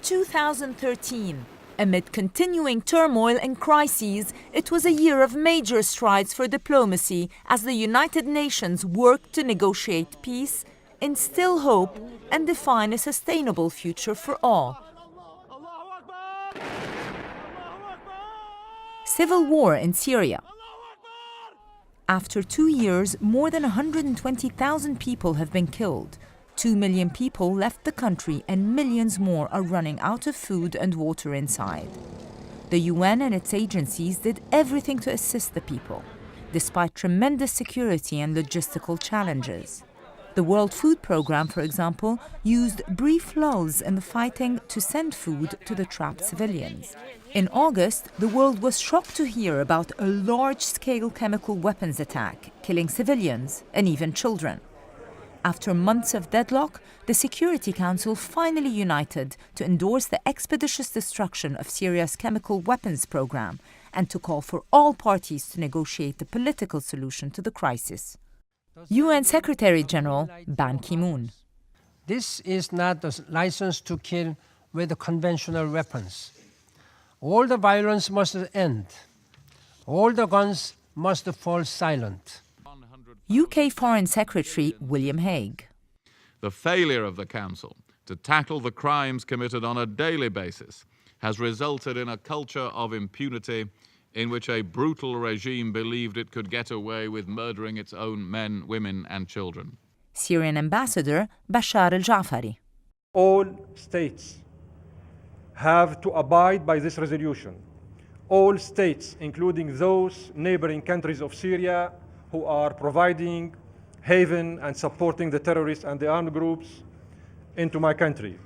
2013. Amid continuing turmoil and crises, it was a year of major strides for diplomacy as the United Nations worked to negotiate peace, instill hope, and define a sustainable future for all. Civil war in Syria. After 2 years, more than 120,000 people have been killed. 2 million people left the country and millions more are running out of food and water inside. The UN and its agencies did everything to assist the people, despite tremendous security and logistical challenges. The World Food Programme, for example, used brief lulls in the fighting to send food to the trapped civilians. In August, the world was shocked to hear about a large-scale chemical weapons attack, killing civilians and even children. After months of deadlock, the Security Council finally united to endorse the expeditious destruction of Syria's chemical weapons program and to call for all parties to negotiate a political solution to the crisis. UN Secretary-General Ban Ki-moon. This is not a license to kill with conventional weapons. All the violence must end. All the guns must fall silent. UK Foreign Secretary William Hague. The failure of the Council to tackle the crimes committed on a daily basis has resulted in a culture of impunity in which a brutal regime believed it could get away with murdering its own men, women, and children. Syrian Ambassador Bashar al-Jafari. All states have to abide by this resolution. All states, including those neighboring countries of Syria, who are providing haven and supporting the terrorists and the armed groups into my country.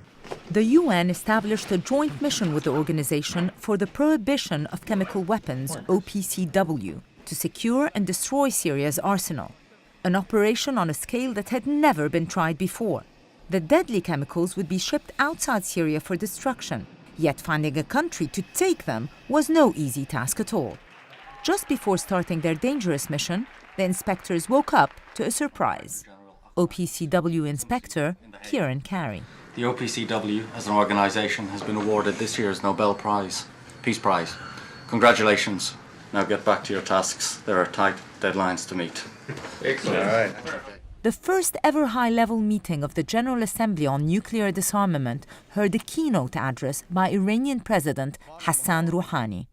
The UN established a joint mission with the Organization for the Prohibition of Chemical Weapons, OPCW, to secure and destroy Syria's arsenal, an operation on a scale that had never been tried before. The deadly chemicals would be shipped outside Syria for destruction, yet finding a country to take them was no easy task at all. Just before starting their dangerous mission, the inspectors woke up to a surprise. OPCW Inspector Kieran Carey. The OPCW, as an organisation, has been awarded this year's Nobel Prize, Peace Prize. Congratulations. Now get back to your tasks. There are tight deadlines to meet. Excellent. All right. The first ever high-level meeting of the General Assembly on nuclear disarmament heard a keynote address by Iranian President Hassan Rouhani.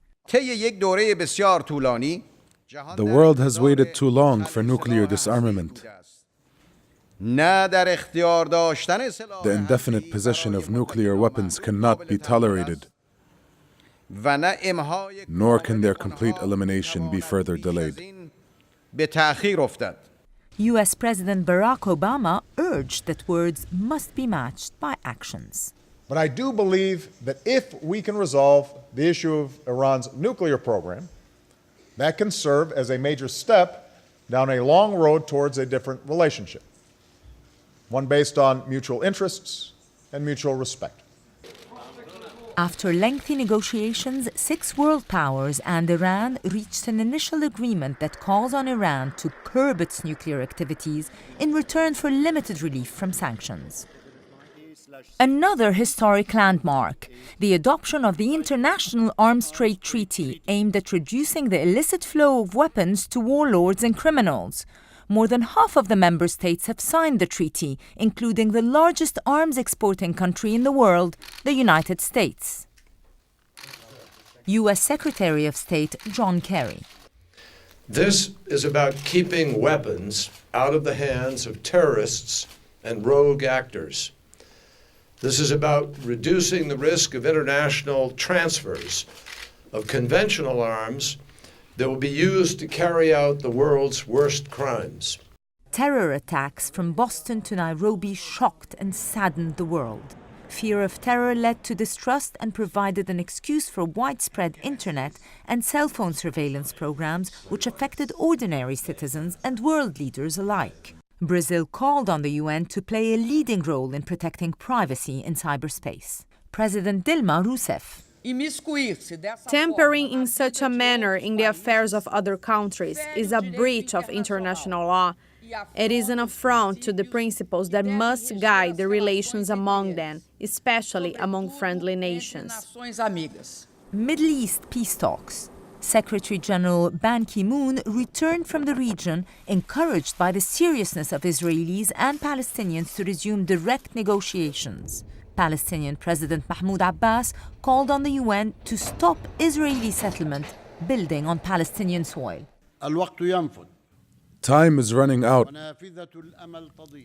The world has waited too long for nuclear disarmament. The indefinite possession of nuclear weapons cannot be tolerated, nor can their complete elimination be further delayed. US President Barack Obama urged that words must be matched by actions. But I do believe that if we can resolve the issue of Iran's nuclear program, that can serve as a major step down a long road towards a different relationship, one based on mutual interests and mutual respect. After lengthy negotiations, 6 world powers and Iran reached an initial agreement that calls on Iran to curb its nuclear activities in return for limited relief from sanctions. Another historic landmark, the adoption of the International Arms Trade Treaty aimed at reducing the illicit flow of weapons to warlords and criminals. More than half of the member states have signed the treaty, including the largest arms exporting country in the world, the United States. US Secretary of State John Kerry. This is about keeping weapons out of the hands of terrorists and rogue actors. This is about reducing the risk of international transfers of conventional arms that will be used to carry out the world's worst crimes. Terror attacks from Boston to Nairobi shocked and saddened the world. Fear of terror led to distrust and provided an excuse for widespread internet and cell phone surveillance programs which affected ordinary citizens and world leaders alike. Brazil called on the UN to play a leading role in protecting privacy in cyberspace. President Dilma Rousseff. Tampering in such a manner in the affairs of other countries is a breach of international law It is an affront to the principles that must guide the relations among them, especially among friendly nations. Middle East peace talks. Secretary General Ban Ki-moon returned from the region, encouraged by the seriousness of Israelis and Palestinians to resume direct negotiations. Palestinian President Mahmoud Abbas called on the UN to stop Israeli settlement building on Palestinian soil. Time is running out.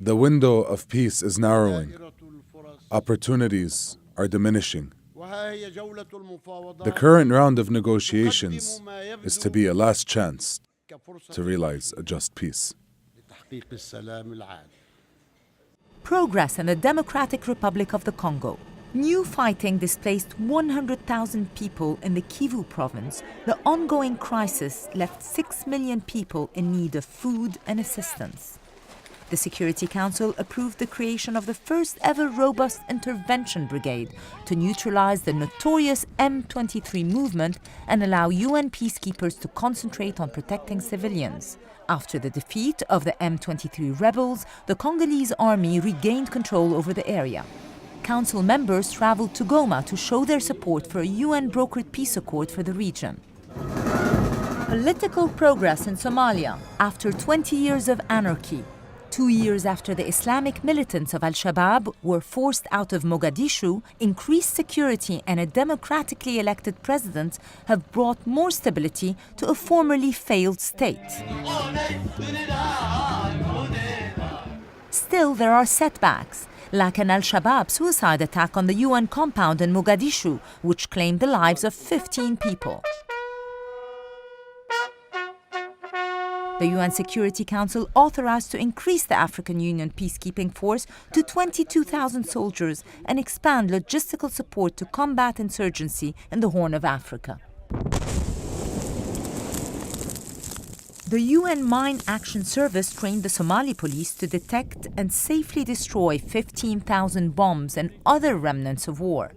The window of peace is narrowing. Opportunities are diminishing. The current round of negotiations is to be a last chance to realize a just peace. Progress in the Democratic Republic of the Congo. New fighting displaced 100,000 people in the Kivu province. The ongoing crisis left 6 million people in need of food and assistance. The Security Council approved the creation of the first ever robust intervention brigade to neutralize the notorious M23 movement and allow UN peacekeepers to concentrate on protecting civilians. After the defeat of the M23 rebels, the Congolese army regained control over the area. Council members traveled to Goma to show their support for a UN-brokered peace accord for the region. Political progress in Somalia after 20 years of anarchy. 2 years after the Islamic militants of Al-Shabaab were forced out of Mogadishu, increased security and a democratically elected president have brought more stability to a formerly failed state. Still, there are setbacks, like an Al-Shabaab suicide attack on the UN compound in Mogadishu, which claimed the lives of 15 people. The UN Security Council authorized to increase the African Union peacekeeping force to 22,000 soldiers and expand logistical support to combat insurgency in the Horn of Africa. The UN Mine Action Service trained the Somali police to detect and safely destroy 15,000 bombs and other remnants of war.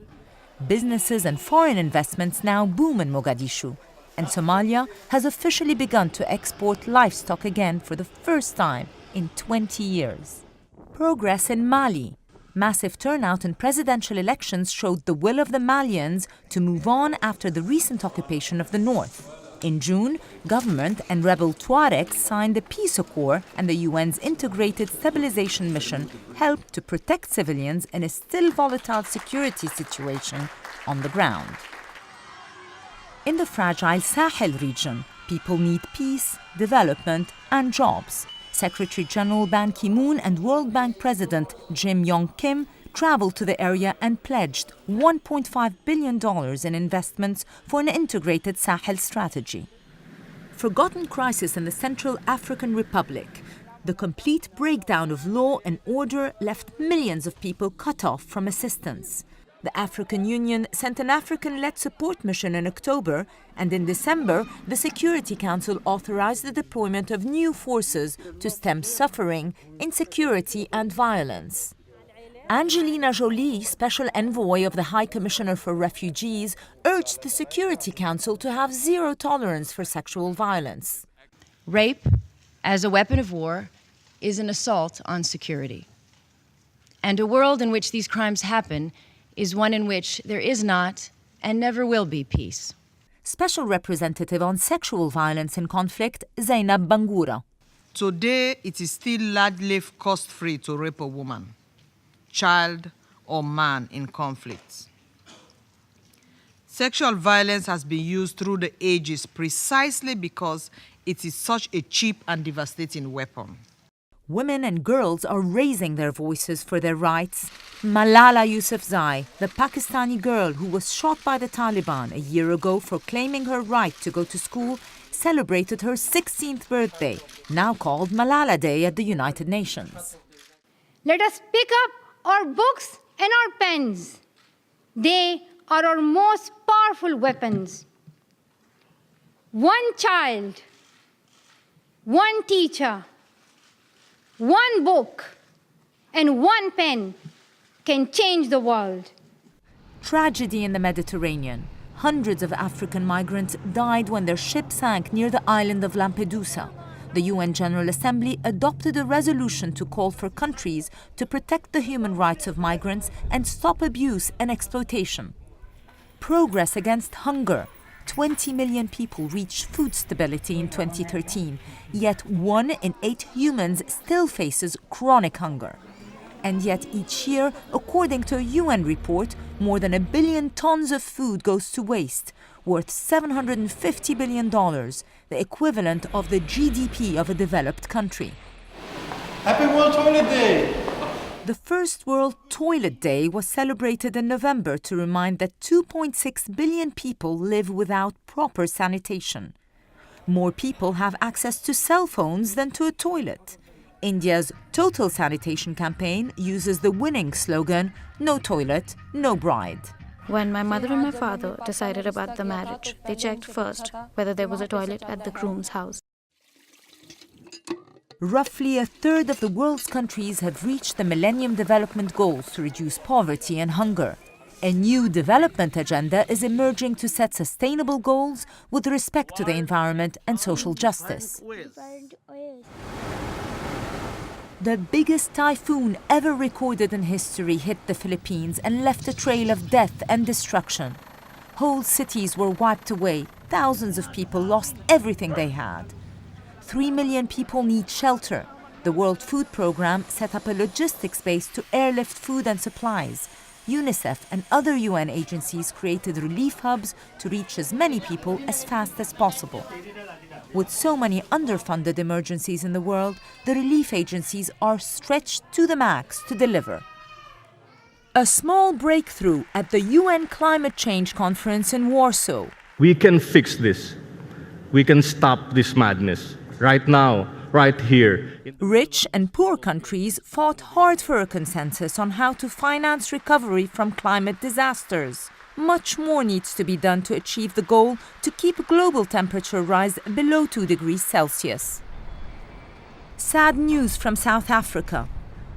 Businesses and foreign investments now boom in Mogadishu, and Somalia has officially begun to export livestock again for the first time in 20 years. Progress in Mali. Massive turnout in presidential elections showed the will of the Malians to move on after the recent occupation of the north. In June, government and rebel Tuaregs signed a peace accord, and the UN's integrated stabilization mission helped to protect civilians in a still volatile security situation on the ground. In the fragile Sahel region, people need peace, development, and jobs. Secretary General Ban Ki-moon and World Bank President Jim Yong Kim traveled to the area and pledged $1.5 billion in investments for an integrated Sahel strategy. Forgotten crisis in the Central African Republic. The complete breakdown of law and order left millions of people cut off from assistance. The African Union sent an African-led support mission in October, and in December, the Security Council authorized the deployment of new forces to stem suffering, insecurity, and violence. Angelina Jolie, Special Envoy of the High Commissioner for Refugees, urged the Security Council to have zero tolerance for sexual violence. Rape, as a weapon of war, is an assault on security. And a world in which these crimes happen is one in which there is not and never will be peace. Special Representative on Sexual Violence in Conflict, Zainab Bangura. Today, it is still largely cost-free to rape a woman, child, or man in conflicts. Sexual violence has been used through the ages precisely because it is such a cheap and devastating weapon. Women and girls are raising their voices for their rights. Malala Yousafzai, the Pakistani girl who was shot by the Taliban a year ago for claiming her right to go to school, celebrated her 16th birthday, now called Malala Day at the United Nations. Let us pick up our books and our pens. They are our most powerful weapons. One child, one teacher, one book, and one pen can change the world. Tragedy in the Mediterranean. Hundreds of African migrants died when their ship sank near the island of Lampedusa. the UN General Assembly adopted a resolution to call for countries to protect the human rights of migrants and stop abuse and exploitation. Progress against hunger. 20 million people reached food stability in 2013, yet 1 in 8 humans still faces chronic hunger. And yet each year, according to a UN report, more than 1 billion tons of food goes to waste, worth $750 billion, the equivalent of the GDP of a developed country. Happy World Toilet Day! The first World Toilet Day was celebrated in November to remind that 2.6 billion people live without proper sanitation. More people have access to cell phones than to a toilet. India's Total Sanitation campaign uses the winning slogan, "No toilet, no bride." When my mother and my father decided about the marriage, they checked first whether there was a toilet at the groom's house. Roughly a third of the world's countries have reached the Millennium Development Goals to reduce poverty and hunger. A new development agenda is emerging to set sustainable goals with respect to the environment and social justice. The biggest typhoon ever recorded in history hit the Philippines and left a trail of death and destruction. Whole cities were wiped away. Thousands of people lost everything they had. 3 million people need shelter. The World Food Programme set up a logistics base to airlift food and supplies. UNICEF and other UN agencies created relief hubs to reach as many people as fast as possible. With so many underfunded emergencies in the world, the relief agencies are stretched to the max to deliver. A small breakthrough at the UN Climate Change Conference in Warsaw. We can fix this. We can stop this madness. Right now, right here. Rich and poor countries fought hard for a consensus on how to finance recovery from climate disasters. Much more needs to be done to achieve the goal to keep global temperature rise below 2 degrees Celsius. Sad news from South Africa.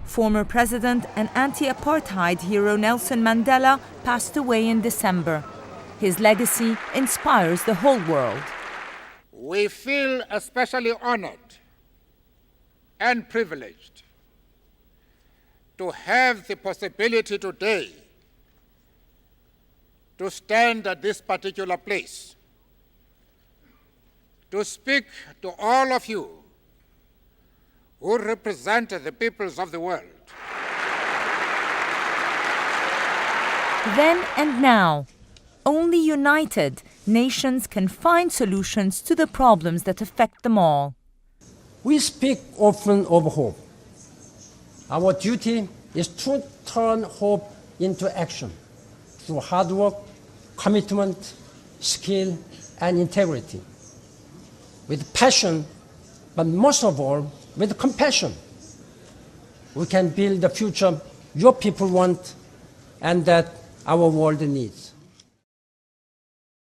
Former president and anti-apartheid hero Nelson Mandela passed away in December. His legacy inspires the whole world. We feel especially honored and privileged to have the possibility today to stand at this particular place, to speak to all of you who represent the peoples of the world. Then and now, only united, nations can find solutions to the problems that affect them all. We speak often of hope. Our duty is to turn hope into action through hard work, commitment, skill, and integrity. With passion, but most of all, with compassion, we can build the future your people want and that our world needs.